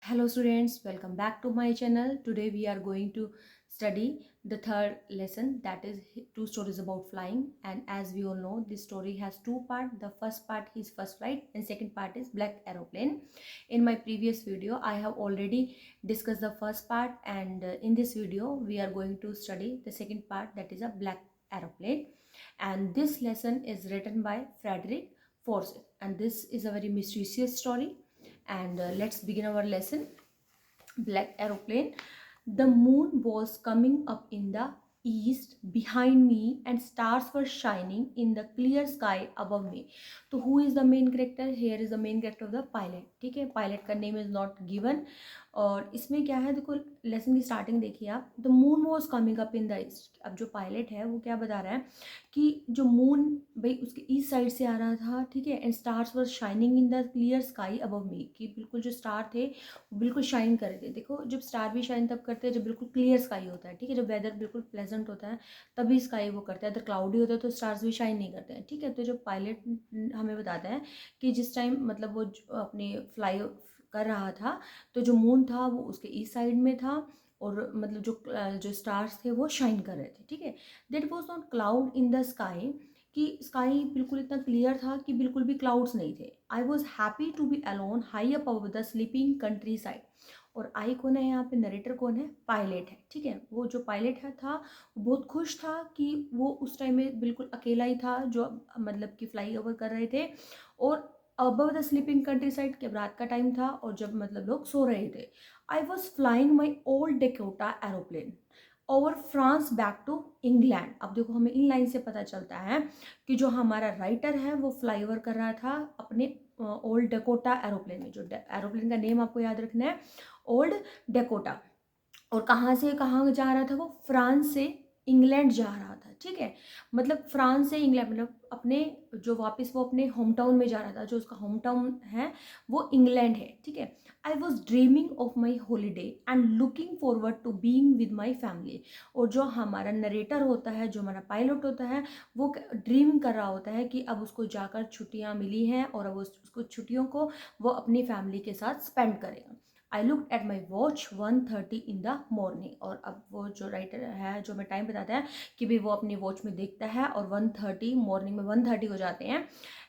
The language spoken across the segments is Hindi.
Hello students, welcome back to my channel. Today we are going to study the third lesson, that is two stories about flying. And as we all know, this story has two parts. The first part is first flight and second part is black aeroplane. In my previous video I have already discussed the first part, and in this video we are going to study the second part, that is a black aeroplane. And this lesson is written by Frederick Forsyth, and this is a very mysterious story. And let's begin our lesson. Black aeroplane. The moon was coming up in the east behind me and stars were shining in the clear sky above me. तो who is the main character? Here is the main character of the pilot. ठीक है, पायलट का नेम इज नॉट गिवन. और इसमें क्या है, देखो लेसन की स्टार्टिंग देखिए आप. The moon was coming up in the east. अब जो पायलट है वो क्या बता रहा है कि जो मून भाई उसके ईस्ट साइड से आ रहा था, ठीक है. And stars were shining in the clear sky above मी, कि बिल्कुल जो स्टार थे वो बिल्कुल शाइन कर रहे थे. देखो जब स्टार भी शाइन तब करते हैं जब बिल्कुल क्लियर स्काई होता है, ठीक है. जब वेदर बिल्कुल प्लेजेंट होता है तभी स्काई वो करता है. अगर क्लाउडी होता है तो स्टार्स भी शाइन नहीं करते हैं, ठीक है. तो जो पायलट हमें बताता है कि जिस टाइम मतलब वो अपनी फ्लाई कर रहा था तो जो मून था वो उसके ईस्ट साइड में था और मतलब जो स्टार्स थे वो शाइन कर रहे थे, ठीक है. That was not cloud in the sky, कि स्काई बिल्कुल इतना क्लियर था कि बिल्कुल भी क्लाउड्स नहीं थे. I was happy to be alone high up above the sleeping countryside. और आई कौन है यहाँ पे, नरेटर कौन है, पायलट है, ठीक है. वो जो पायलट है था वो बहुत खुश था कि वो उस टाइम में बिल्कुल अकेला ही था जो मतलब कि फ्लाई ओवर कर रहे थे. और above the sleeping country side, के रात का टाइम था और जब मतलब लोग सो रहे थे. I was flying my old Dakota aeroplane over France back to England. अब देखो हमें इन लाइन से पता चलता है कि जो हमारा राइटर है वो फ्लाईओवर कर रहा था अपने ओल्ड डेकोटा एरोप्लेन में. जो एरोप्लेन का नेम आपको याद रखना है, ओल्ड डेकोटा. और कहाँ से कहाँ जा रहा था वो, फ्रांस से इंग्लैंड जा रहा था, ठीक है. मतलब फ्रांस से इंग्लैंड मतलब अपने जो वापस वो अपने होम टाउन में जा रहा था. जो उसका होम टाउन है वो इंग्लैंड है, ठीक है. I was dreaming of my holiday and looking forward to being with my family. और जो हमारा नरेटर होता है, जो हमारा पायलट होता है, वो ड्रीम कर रहा होता है कि अब उसको जाकर छुट्टियाँ मिली हैं और अब उसको छुट्टियों को वो अपनी फैमिली के साथ स्पेंड करेगा. I look at my watch 1:30 in the morning. और अब वो जो राइटर है जो हमें टाइम बताता है कि भाई वो अपनी वॉच में देखता है और 1:30 मॉर्निंग में 1:30 हो जाते हैं.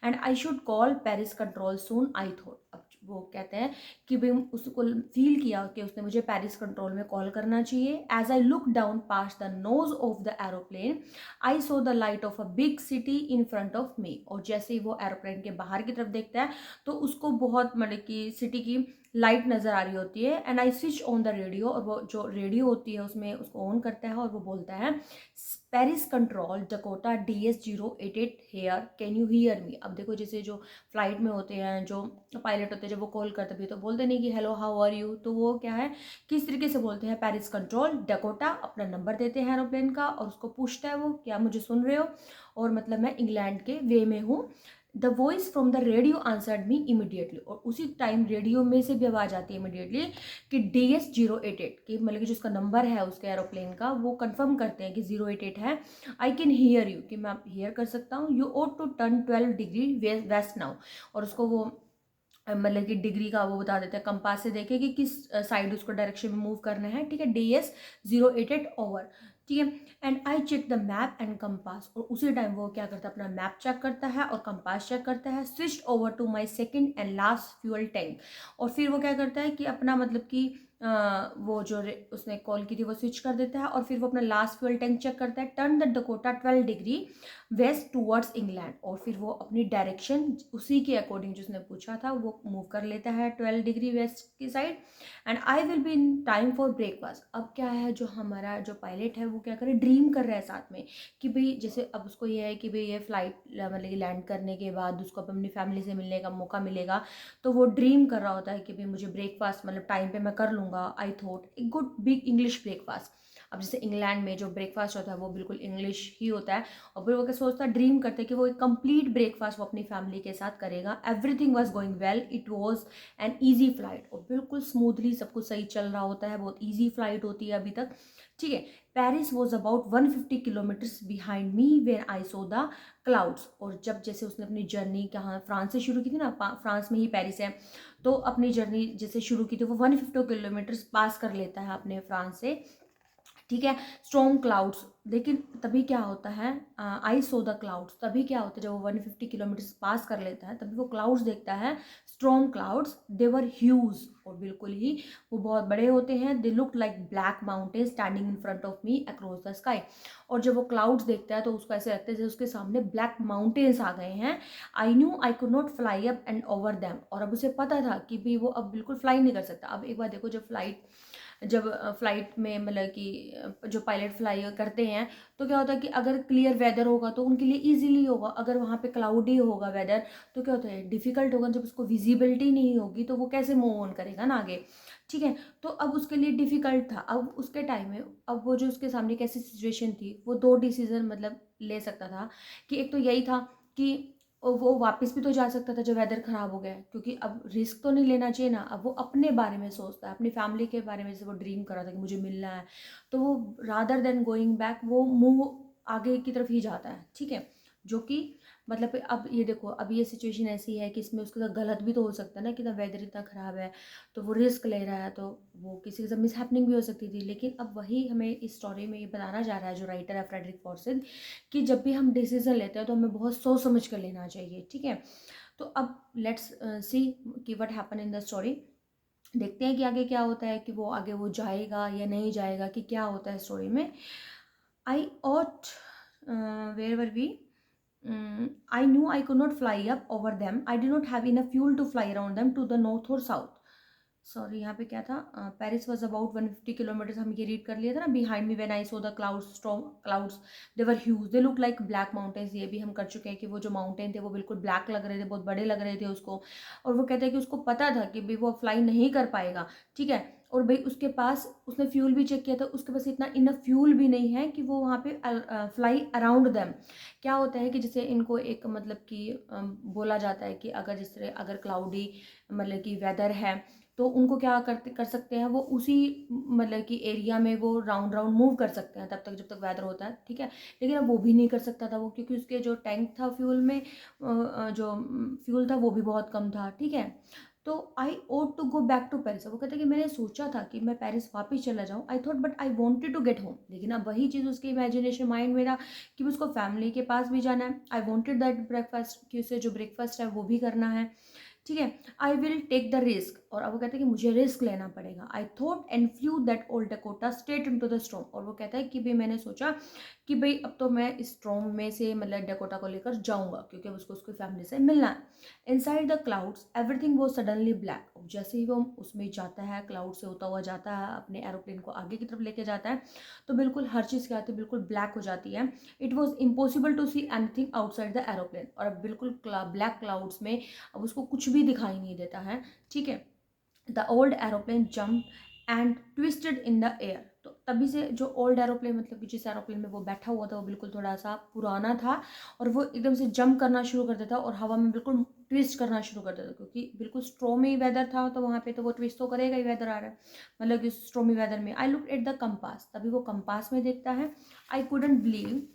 And I should call Paris control soon I thought. अब वो कहते हैं कि भाई उसको फील किया कि उसने मुझे पेरिस कंट्रोल में कॉल करना चाहिए. As I look down past the nose of the aeroplane I saw the light of a big city in front of me. और जैसे ही वो एरोप्लेन के बाहर की तरफ देखता है तो उसको बहुत मतलब कि सिटी की लाइट नज़र आ रही होती है. And I switch on the radio, और वो जो रेडियो होती है उसमें उसको ऑन करता है और वो बोलता है Paris control Dakota DS-088 here, can you hear me. अब देखो जैसे जो फ्लाइट में होते हैं जो पायलट होते हैं जब वो कॉल करते भी तो बोलते नहीं कि हेलो हाउ आर यू. तो वो क्या है, किस तरीके से बोलते हैं, पेरिस कंट्रोल डकोटा, अपना नंबर देते हैं एरोप्लेन का और उसको पूछता है वो क्या मुझे सुन रहे हो, और मतलब मैं इंग्लैंड के वे में हूँ. The voice from the radio answered me immediately. और उसी टाइम रेडियो में से भी आवाज़ आती है इमीडिएटली कि DS-088, कि मतलब कि जिसका नंबर है उसके एरोप्लेन का वो कंफर्म करते हैं कि 088 है. आई कैन हियर यू, कि मैं हियर कर सकता हूँ. You ought to turn 12 degree west now. और उसको वो मतलब कि डिग्री का वो बता देते हैं कंपास से देखे कि किस साइड उसको डायरेक्शन में मूव करना है, ठीक है. DS-088 ओवर, ठीक है. And I check the map and compass. और उसी टाइम वो क्या करता है, अपना मैप चेक करता है और कंपास चेक करता है. Switch over to my second and last fuel tank. और फिर वो क्या करता है कि अपना मतलब कि वो जो उसने कॉल की थी वो स्विच कर देता है और फिर वो अपना लास्ट फ्यूल टैंक चेक करता है. Turn the Dakota 12 degree waste towards England. और फिर वो अपनी डायरेक्शन उसी के अकॉर्डिंग जो उसने पूछा था वो मूव कर लेता है 12 डिग्री वेस्ट की side. And I will be in time for breakfast. अब क्या है, जो हमारा जो पायलट है वो क्या करे, ड्रीम कर रहा है साथ में कि भाई जैसे अब उसको ये है कि भाई ये फ्लाइट मतलब कि लैंड करने के बाद उसको अपनी फैमिली से मिलने का मौका मिलेगा. तो वो ड्रीम कर रहा होता है कि भाई मुझे ब्रेकफास्ट मतलब टाइम पे मैं कर लूँगा. I thought a good big English breakfast. अब जैसे इंग्लैंड में जो ब्रेकफास्ट होता है वो बिल्कुल इंग्लिश ही होता है, और फिर वो क्या सोचता है, ड्रीम करते हैं कि वो एक कंप्लीट ब्रेकफास्ट वो अपनी फैमिली के साथ करेगा। Everything was going well, it was an easy flight, और बिल्कुल स्मूथली सब कुछ सही चल रहा होता है, बहुत ईजी फ्लाइट होती है अभी तक, ठीक है। Paris was about 150 kilometres behind me when I saw the clouds. और जब जैसे उसने अपनी जर्नी कहाँ फ्रांस से शुरू की थी ना, फ्रांस में ही पेरिस है, तो अपनी जर्नी जैसे शुरू की थी वो 150 किलोमीटर्स पास कर लेता है अपने फ्रांस से, ठीक है। स्ट्रॉन्ग क्लाउड्स, लेकिन तभी क्या होता है, आई सो द क्लाउड्स, तभी क्या होता है जब वो 150 किलोमीटर्स पास कर लेता है तभी वो क्लाउड्स देखता है, स्ट्रॉन्ग क्लाउड्स, दे वर ह्यूज, और बिल्कुल ही वो बहुत बड़े होते हैं, they look like black mountain standing in front of me across the sky. और जब वो क्लाउड्स देखता है तो उसको ऐसे लगता है जैसे उसके सामने ब्लैक माउंटेन्स आ गए हैं। I knew I could not fly up and over them, और अब उसे पता था कि भी वो अब बिल्कुल फ्लाई नहीं कर सकता। अब एक बार देखो, जब फ्लाइट में मतलब कि जो पायलट फ्लाई करते हैं तो क्या होता है कि अगर क्लियर वेदर होगा तो उनके लिए इजीली होगा, अगर वहाँ पे क्लाउडी होगा वेदर तो क्या होता है, डिफिकल्ट होगा। जब उसको विजिबिलिटी नहीं होगी तो वो कैसे मूव ऑन करेगा ना आगे, ठीक है। तो अब उसके लिए डिफिकल्ट था। अब उसके टाइम में अब वो जो उसके सामने कैसी सिचुएशन थी, वो दो डिसीजन मतलब ले सकता था, कि एक तो यही था कि और वो वापस भी तो जा सकता था जब वेदर ख़राब हो गया, क्योंकि अब रिस्क तो नहीं लेना चाहिए ना। अब वो अपने बारे में सोचता है, अपनी फैमिली के बारे में, जैसे वो ड्रीम कर रहा था कि मुझे मिलना है, तो वो रादर देन गोइंग बैक वो मूव आगे की तरफ ही जाता है, ठीक है। जो कि मतलब अब ये देखो, अब ये सिचुएशन ऐसी है कि इसमें उसके साथ गलत भी तो हो सकता है ना, कि वेदर इतना ख़राब है तो वो रिस्क ले रहा है, तो वो किसी के साथ मिस हैपनिंग भी हो सकती थी। लेकिन अब वही हमें इस स्टोरी में ये बताना जा रहा है जो राइटर है फ्रेडरिक फॉर्सिथ, कि जब भी हम डिसीजन लेते हैं तो हमें बहुत सोच समझ कर लेना चाहिए, ठीक है। तो अब लेट्स सी कि what happen in the story. देखते हैं कि आगे क्या होता है, कि वो आगे वो जाएगा या नहीं जाएगा, कि क्या होता है स्टोरी में। I ought where were we, I knew I could not fly up over them. I did not have enough fuel to fly around them to the north or south. Sorry, यहाँ पे क्या था, पेरिस वॉज अबाउट 150 किलोमीटर्स, हम ये रीड कर लिया था ना। Behind me when I saw the clouds, strong clouds, they were huge, they look like black mountains, ये भी हम कर चुके हैं कि वो जो माउंटेन थे वो बिल्कुल ब्लैक लग रहे थे, बहुत बड़े लग रहे थे उसको। और वो कहते हैं कि उसको पता था कि भाई वो फ्लाई नहीं कर पाएगा, ठीक है। और भाई उसके पास, उसने फ्यूल भी चेक किया था, उसके पास इतना इनफ फ्यूल भी नहीं है कि वो वहाँ पे फ्लाई अराउंड देम। क्या होता है कि जैसे इनको एक मतलब कि बोला जाता है कि अगर जिस तरह अगर क्लाउडी मतलब कि वेदर है तो उनको क्या करते कर सकते हैं, वो उसी मतलब कि एरिया में वो राउंड राउंड मूव कर सकते हैं तब तक जब तक वेदर होता है, ठीक है। लेकिन अब वो भी नहीं कर सकता था वो, क्योंकि उसके जो टैंक था फ्यूल में, जो फ्यूल था वो भी बहुत कम था, ठीक है। तो I ought to go back to Paris, वो कहते हैं कि मैंने सोचा था कि मैं पेरिस वापस चला जाऊँ, I thought but I wanted to get home. लेकिन अब वही चीज़ उसके इमेजिनेशन माइंड में था कि उसको फैमिली के पास भी जाना है। आई वॉन्टेड दैट ब्रेकफास्ट, कि उसे जो ब्रेकफास्ट है वो भी करना है, ठीक है। I will take the risk, और अब वो कहते हैं कि मुझे रिस्क लेना पड़ेगा। I thought and flu that old Dakota straight into the storm, और वो कहता है कि भाई मैंने सोचा कि भाई अब तो मैं इस स्टॉर्म में से मतलब डकोटा को लेकर जाऊंगा, क्योंकि अब उसको उसकी फैमिली से मिलना है। इनसाइड द क्लाउड्स एवरीथिंग वो सडनली ब्लैक, जैसे ही वो उसमें जाता है, क्लाउड से होता हुआ जाता है, अपने एरोप्लेन को आगे की तरफ लेके जाता है, तो बिल्कुल हर चीज़ क्या होती है, बिल्कुल ब्लैक हो जाती है। It was impossible to see anything outside the aeroplane, और अब बिल्कुल ब्लैक क्लाउड्स में अब उसको कुछ भी दिखाई नहीं देता है, ठीक है। The old aeroplane jump and twisted in the air, तो तभी से जो ओल्ड एरोप्लेन मतलब कि जिस एरोप्लेन में वो बैठा हुआ था वो बिल्कुल थोड़ा सा पुराना था, और वो एकदम से जंप करना शुरू कर देता और हवा में बिल्कुल ट्विस्ट करना शुरू कर देता, क्योंकि बिल्कुल स्ट्रोमी वेदर था तो वहाँ पे तो वो ट्विस्ट तो करेगा ही, वेदर आ रहा है मतलब कि स्ट्रोमी वेदर में। I look at the compass, तभी वो कंपास में देखता है। I couldn't believe,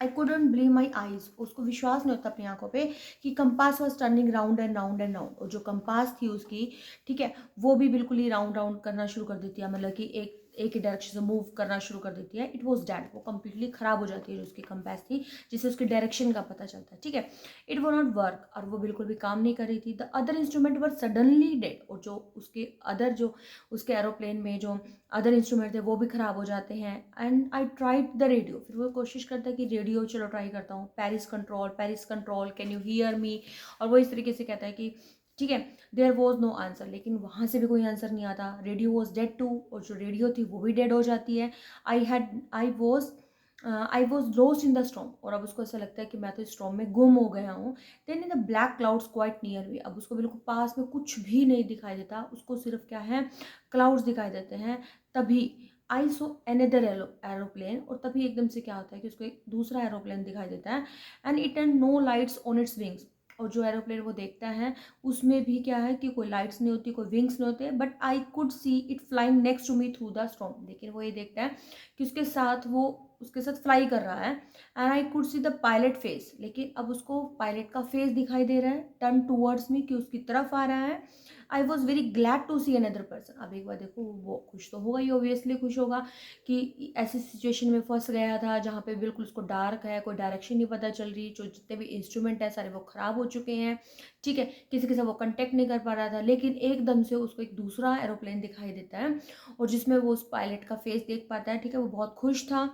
I couldn't believe my eyes, उसको विश्वास नहीं होता अपनी आंखों पे कि compass was turning round and round and round, और जो कंपास थी उसकी, ठीक है, वो भी बिल्कुल ही राउंड राउंड करना शुरू कर देती है, मतलब कि एक ही डायरेक्शन से मूव करना शुरू कर देती है। इट वॉज डेड, वो कंप्लीटली खराब हो जाती है जो उसकी कंपास थी, जिससे उसके डायरेक्शन का पता चलता है, ठीक है। इट वो नॉट वर्क, और वो बिल्कुल भी काम नहीं कर रही थी। The other instrument were suddenly dead, और जो उसके अदर जो उसके एरोप्लेन में जो अदर इंस्ट्रूमेंट थे वो भी ख़राब हो जाते हैं। And I tried the radio, फिर वो कोशिश करता है कि रेडियो चलो ट्राई करता हूँ, Paris control can you hear मी, और वो इस तरीके से कहता है कि ठीक है, देयर वॉज नो आंसर, लेकिन वहाँ से भी कोई आंसर नहीं आता। रेडियो वॉज डेड टू, और जो रेडियो थी वो भी डेड हो जाती है। I was lost in the storm, और अब उसको ऐसा लगता है कि मैं तो स्टॉर्म में गुम हो गया हूँ। Then in the black clouds quite near me, अब उसको बिल्कुल पास में कुछ भी नहीं दिखाई देता, उसको सिर्फ क्या है, क्लाउड्स दिखाई देते हैं। तभी आई सो अनदर एरोप्लेन, और तभी एकदम से क्या होता है कि उसको एक दूसरा एरोप्लेन दिखाई देता है, and it and no lights on its wings. और जो एरोप्लेन वो देखता है उसमें भी क्या है कि कोई लाइट्स नहीं होती, कोई विंग्स नहीं होते, but I could see it flying next to me through the storm. लेकिन वो ये देखता है कि उसके साथ फ्लाई कर रहा है, and I could see the pilot face. लेकिन अब उसको पायलट का फेस दिखाई दे रहा है टर्न टूवर्ड्स मी, कि उसकी तरफ आ रहा है। I was very glad to see another person. अब एक बार देखो, वो खुश तो होगा ही, ऑब्वियसली खुश होगा कि ऐसी सिचुएशन में फंस गया था जहाँ पे बिल्कुल उसको डार्क है, कोई डायरेक्शन नहीं पता चल रही, जो जितने भी इंस्ट्रूमेंट है सारे वो ख़राब हो चुके हैं, ठीक है, किसी के साथ वो कांटेक्ट नहीं कर पा रहा था। लेकिन एकदम से उसको एक दूसरा एरोप्लेन दिखाई देता है, और जिसमें वो उस पायलट का फेस देख पाता है, ठीक है। वो बहुत खुश था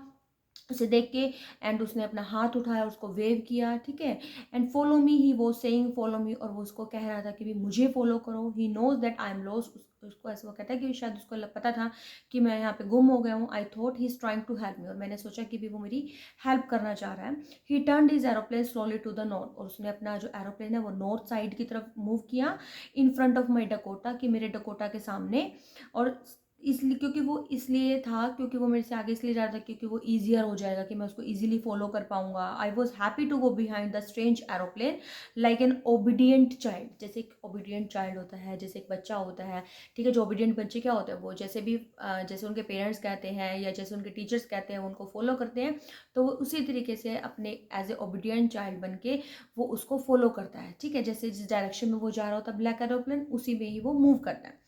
उसे देख के, एंड उसने अपना हाथ उठाया, उसको वेव किया, ठीक है। एंड फॉलो मी, ही वो सेइंग फॉलो मी, और वो उसको कह रहा था कि भी मुझे फॉलो करो। He knows that I am lost, उसको ऐसा वो कहता है कि शायद उसको पता था कि मैं यहाँ पे गुम हो गया हूँ। I thought he is trying to help me, और मैंने सोचा कि भी वो मेरी हेल्प करना चाह रहा है। He turn his aeroplane slowly to the north, और उसने अपना जो एरोप्लेन है वो नॉर्थ साइड की तरफ मूव किया, इन फ्रंट ऑफ माई डकोटा, कि मेरे डकोटा के सामने। और इसलिए क्योंकि वो इसलिए था क्योंकि वो मेरे से आगे इसलिए जा रहा था क्योंकि वो ईजियर हो जाएगा, कि मैं उसको ईजिली फॉलो कर पाऊंगा। I was happy to go behind the strange aeroplane like an obedient child. जैसे एक ओबीडियंट चाइल्ड होता है, जैसे एक बच्चा होता है, ठीक है। जो ओबीडियंट बच्चे क्या होते हैं, वो जैसे भी जैसे उनके पेरेंट्स कहते हैं या जैसे उनके टीचर्स कहते हैं, वो उनको फॉलो करते हैं, तो वो उसी तरीके से अपने एज ए ओबीडियंट चाइल्ड बन के वो उसको फॉलो करता है, ठीक है। जैसे जिस डायरेक्शन में वो जा रहा होता है ब्लैक एरोप्लेन, उसी में ही वो मूव करता है।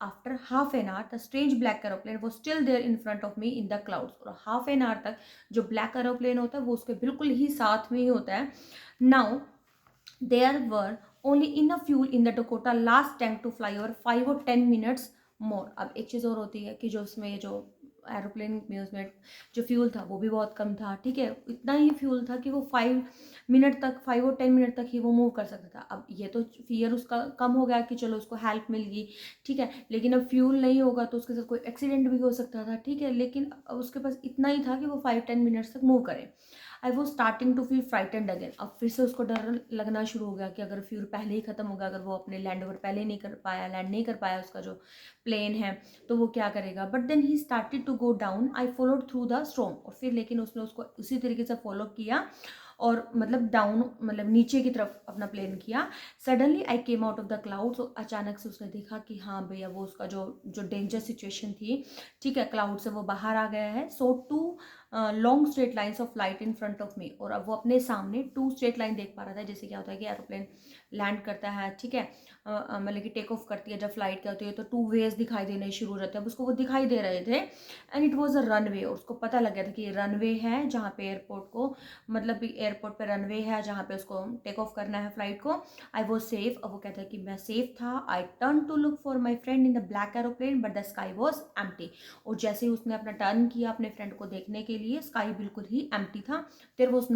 After half an hour, the strange black aeroplane was still there in front of me in the clouds. और हाफ एन आवर तक जो ब्लैक एरोप्लेन होता है वो उसके बिल्कुल ही साथ में ही होता है। Now there were only enough fuel in the Dakota last tank to fly over 5 or 10 minutes more. अब एक चीज़ और होती है कि जो उसमें जो एरोप्लेन में उसमें जो फ्यूल था वो भी बहुत कम था, ठीक है। इतना ही फ्यूल था कि वो 5 मिनट तक, 5 और 10 मिनट तक ही वो मूव कर सकता था। अब ये तो फियर उसका कम हो गया कि चलो उसको हेल्प मिल गई, ठीक है। लेकिन अब फ्यूल नहीं होगा तो उसके साथ कोई एक्सीडेंट भी हो सकता था, ठीक है। लेकिन अब उसके पास इतना ही था कि वो 5-10 मिनट्स तक मूव करे। I was starting to feel frightened again. अब फिर से उसको डर लगना शुरू हो गया कि अगर फ्यूल पहले ही खत्म हो गया, अगर वो अपने लैंड ओवर पहले नहीं कर पाया, लैंड नहीं कर पाया उसका जो प्लेन है, तो वो क्या करेगा। But then he started to go down. I followed through the storm, और फिर लेकिन उसने उसको उसी तरीके से फॉलो किया, और मतलब डाउन मतलब नीचे की तरफ अपना प्लेन किया। Suddenly I came out of the clouds, और अचानक से उसने देखा कि हाँ भैया वो उसका जो जो डेंजर सिचुएशन थी, ठीक है, क्लाउड से वो बाहर आ गया है। So two long straight lines of light in front of me, और अब वो अपने सामने 2 स्ट्रेट लाइन देख पा रहा था। जैसे क्या होता है कि एरोप्लेन लैंड करता है, ठीक है, मतलब कि टेक ऑफ करती है जब फ्लाइट क्या होती है, तो 2 वेज दिखाई देने शुरू हो जाते हैं। अब उसको वो दिखाई दे रहे थे, and it was a runway. और उसको पता लग गया था कि ये रनवे है जहाँ पे एयरपोर्ट को, मतलब एयरपोर्ट पे रनवे है जहाँ पे उसको टेक ऑफ करना है फ्लाइट को। I was safe. अब वो कहता है कि मैं सेफ था। I turn to look for my friend in the black aeroplane, but the sky was empty. और जैसे ही उसने अपना टर्न किया अपने फ्रेंड को देखने के लिए, स्काई बिल्कुल ही एम्प्टी था। देयर वॉज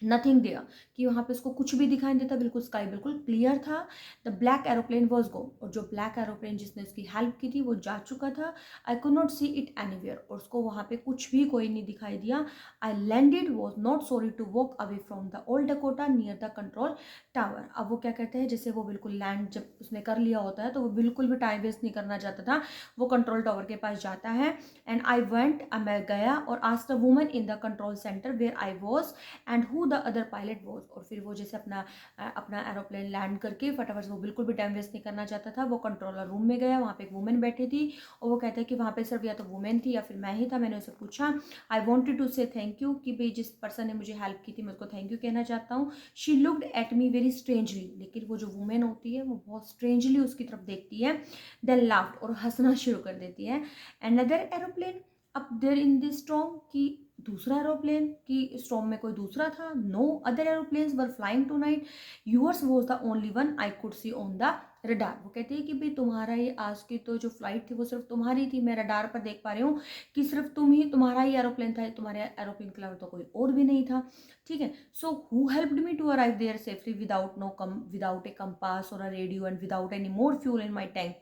नथिंग देयर, कि वहाँ पे उसको कुछ भी दिखाई नहीं देता, बिल्कुल स्काई बिल्कुल क्लियर था। द ब्लैक एरोप्लेन वॉज गो, और जो ब्लैक एरोप्लेन जिसने उसकी हेल्प की थी वो जा चुका था। I could not see it anywhere, और उसको वहाँ पे कुछ भी कोई नहीं दिखाई दिया। I landed, was not sorry to walk away from the old Dakota near the control tower. अब वो क्या कहते हैं, जैसे वो बिल्कुल लैंड जब उसने कर लिया होता है तो वो बिल्कुल भी टाइम वेस्ट नहीं करना चाहता था, वो कंट्रोल टावर के पास जाता है। एंड आई वेंट, मैं गया और asked the woman in the control centre where I was and who the other pilot was. और फिर वो जैसे अपना एरोप्लेन लैंड करके फटाफट से, वो बिल्कुल भी टाइम वेस्ट नहीं करना चाहता था, वो कंट्रोलर रूम में गया। वहाँ पे एक वुमेन बैठी थी, और वो कहता है कि वहाँ पे सिर्फ या तो वुमेन थी या फिर मैं ही था। मैंने उसे पूछा, आई वॉन्टेड टू से थैंक यू, कि भाई जिस पर्सन ने मुझे हेल्प की थी मैं उसको थैंक यू कहना चाहता हूँ। She looked at me very strangely, लेकिन वो जो वुमेन होती है वो बहुत स्ट्रेंजली उसकी तरफ देखती है। देन लाफ्ड, और हंसना शुरू कर देती है। Another aeroplane up there in this storm, की दूसरा एरोप्लेन, कि स्टॉर्म में कोई दूसरा था। No other aeroplanes were flying tonight, yours was the only one I could see on the radar. वो कहते हैं कि भाई तुम्हारा ये आज की तो जो फ्लाइट थी वो सिर्फ तुम्हारी थी, मैं रडार पर देख पा रही हूँ कि सिर्फ तुम्हारा ही एरोप्लेन था, तुम्हारे एरोप्लेन के अलावा तो कोई और भी नहीं था, ठीक है। So who helped me to arrive there safely without a compass और a radio and without any more fuel in my tank.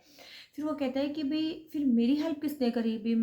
फिर वो कहता है कि भाई फिर मेरी हेल्प किसने करी, भाई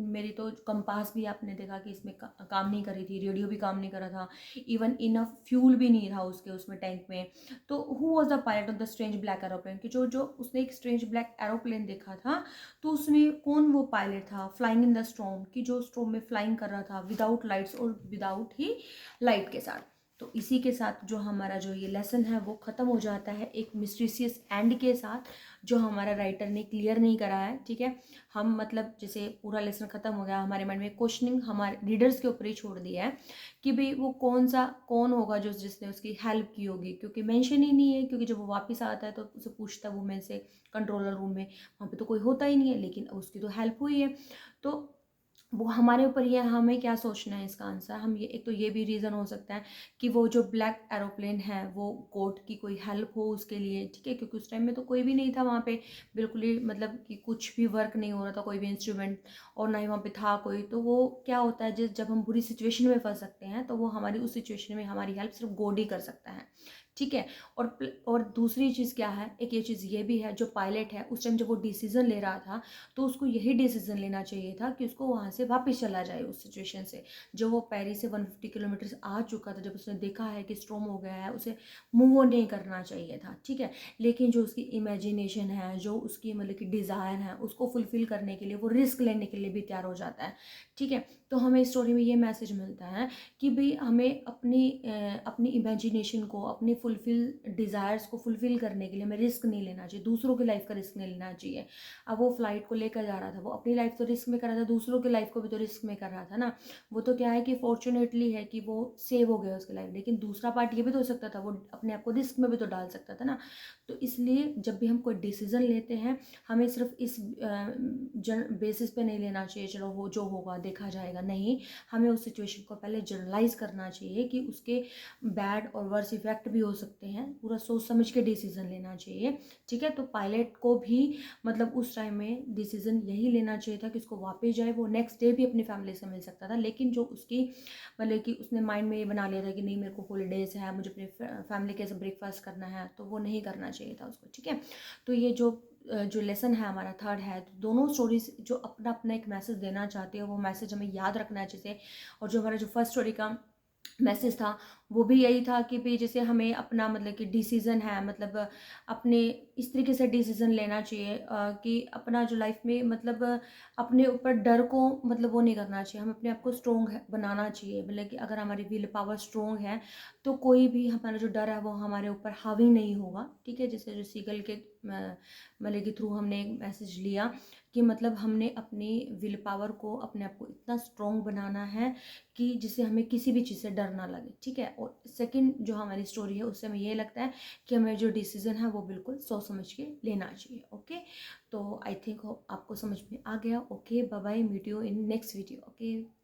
मेरी तो कंपास भी आपने देखा कि इसमें काम नहीं करी थी, रेडियो भी काम नहीं करा था, इवन इनफ फ्यूल भी नहीं था उसके उसमें टैंक में। तो who was the pilot of the strange black aeroplane, कि जो जो उसने एक स्ट्रेंज ब्लैक एरोप्लेन देखा था, तो उसमें कौन वो पायलट था फ्लाइंग इन द स्टॉर्म, कि जो स्टॉर्म में फ्लाइंग कर रहा था विदाउट लाइट्स और विदाउट ही लाइट के साथ। तो इसी के साथ जो हमारा जो ये लेसन है वो ख़त्म हो जाता है एक मिस्टीरियस एंड के साथ, जो हमारा राइटर ने क्लियर नहीं करा है। ठीक है, हम मतलब जैसे पूरा लेसन ख़त्म हो गया, हमारे माइंड में क्वेश्चनिंग हमारे रीडर्स के ऊपर ही छोड़ दिया है कि भाई वो कौन होगा जो जिसने उसकी हेल्प की होगी, क्योंकि मेंशन ही नहीं है। क्योंकि जब वो वापस आता है तो उसे पूछता है वुमेन से कंट्रोलर रूम में, वहाँ पे तो कोई होता ही नहीं है, लेकिन उसकी तो हेल्प हुई है। तो वो हमारे ऊपर ही है, हमें क्या सोचना है इसका आंसर। हम ये, एक तो ये भी रीज़न हो सकता है कि वो जो ब्लैक एरोप्लेन है वो कोर्ट की कोई हेल्प हो उसके लिए। ठीक है, क्योंकि उस टाइम में तो कोई भी नहीं था वहाँ पे, बिल्कुल ही मतलब कि कुछ भी वर्क नहीं हो रहा था, कोई भी इंस्ट्रूमेंट, और ना ही वहाँ पे था कोई। तो वो क्या होता है, जब हम बुरी सिचुएशन में फंस सकते हैं तो वो हमारी उस सिचुएशन में हमारी हेल्प सिर्फ गॉड ही कर सकता है। ठीक है, और दूसरी चीज़ क्या है, एक ये चीज़ ये भी है, जो पायलट है उस टाइम जब वो डिसीज़न ले रहा था तो उसको यही डिसीज़न लेना चाहिए था कि उसको वहाँ से वापस चला जाए उस सिचुएशन से। जो वो पेरिस से 150 किलोमीटर आ चुका था, जब उसने देखा है कि स्ट्रॉम हो गया है, उसे मूव ऑन नहीं करना चाहिए था। ठीक है, लेकिन जो उसकी इमेजिनेशन है, जो उसकी मतलब कि डिज़ायर है, उसको फुलफ़िल करने के लिए वो रिस्क लेने के लिए भी तैयार हो जाता है। ठीक है, तो हमें इस स्टोरी में ये मैसेज मिलता है कि भाई हमें अपनी इमेजिनेशन को, अपनी फुलफ़िल डिज़ायर्स को फुलफ़िल करने के लिए हमें रिस्क नहीं लेना चाहिए, दूसरों की लाइफ का रिस्क नहीं लेना चाहिए। अब वो फ्लाइट को लेकर जा रहा था, वो अपनी लाइफ तो रिस्क में कर रहा था, दूसरों की लाइफ को भी तो रिस्क में कर रहा था ना। वो तो क्या है कि फॉर्चुनेटली है कि वो सेव हो गया उसकी लाइफ, लेकिन दूसरा पार्ट ये भी तो हो सकता था, वो अपने आप को रिस्क में भी तो डाल सकता था ना। तो इसलिए जब भी हम कोई डिसीज़न लेते हैं, हमें सिर्फ इस बेसिस पे नहीं लेना चाहिए चलो वो जो होगा देखा जाएगा, नहीं। हमें उस सिचुएशन को पहले जनरलाइज करना चाहिए कि उसके बैड और वर्स इफेक्ट भी हो सकते हैं, पूरा सोच समझ के डिसीज़न लेना चाहिए। ठीक है, तो पायलट को भी मतलब उस टाइम में डिसीज़न यही लेना चाहिए था कि उसको वापस जाए, वो नेक्स्ट डे भी अपनी फैमिली से मिल सकता था। लेकिन जो उसकी मतलब कि उसने माइंड में ये बना लिया था कि नहीं मेरे को हॉलीडेज़ है, मुझे अपनी फैमिली के साथ ब्रेकफास्ट करना है, तो वो नहीं करना चाहिए था उसको। ठीक है, तो ये जो लेसन है हमारा थर्ड है, तो दोनों स्टोरीज जो अपना अपना एक मैसेज देना चाहती है, वो मैसेज हमें याद रखना है जैसे। और जो हमारा जो फर्स्ट स्टोरी का मैसेज था वो भी यही था कि भाई जैसे हमें अपना मतलब कि डिसीज़न है, मतलब अपने इस तरीके से डिसीज़न लेना चाहिए कि अपना जो लाइफ में मतलब अपने ऊपर डर को मतलब वो नहीं करना चाहिए, हम अपने आप को स्ट्रोंग बनाना चाहिए। मतलब कि अगर हमारी विल पावर स्ट्रोंग है तो कोई भी हमारा जो डर है वो हमारे ऊपर हावी नहीं होगा। ठीक है, जैसे जो सीगल के मतलब के थ्रू हमने एक मैसेज लिया कि मतलब हमने अपनी विल पावर को, अपने आप को इतना स्ट्रोंग बनाना है कि जिससे हमें किसी भी चीज़ से डर ना लगे। ठीक है, और सेकंड जो हमारी स्टोरी है उससे हमें ये लगता है कि हमें जो डिसीज़न है वो बिल्कुल सोच समझ के लेना चाहिए। ओके, तो आई थिंक आपको समझ में आ गया। Okay, bye bye, meet you in next video. Okay.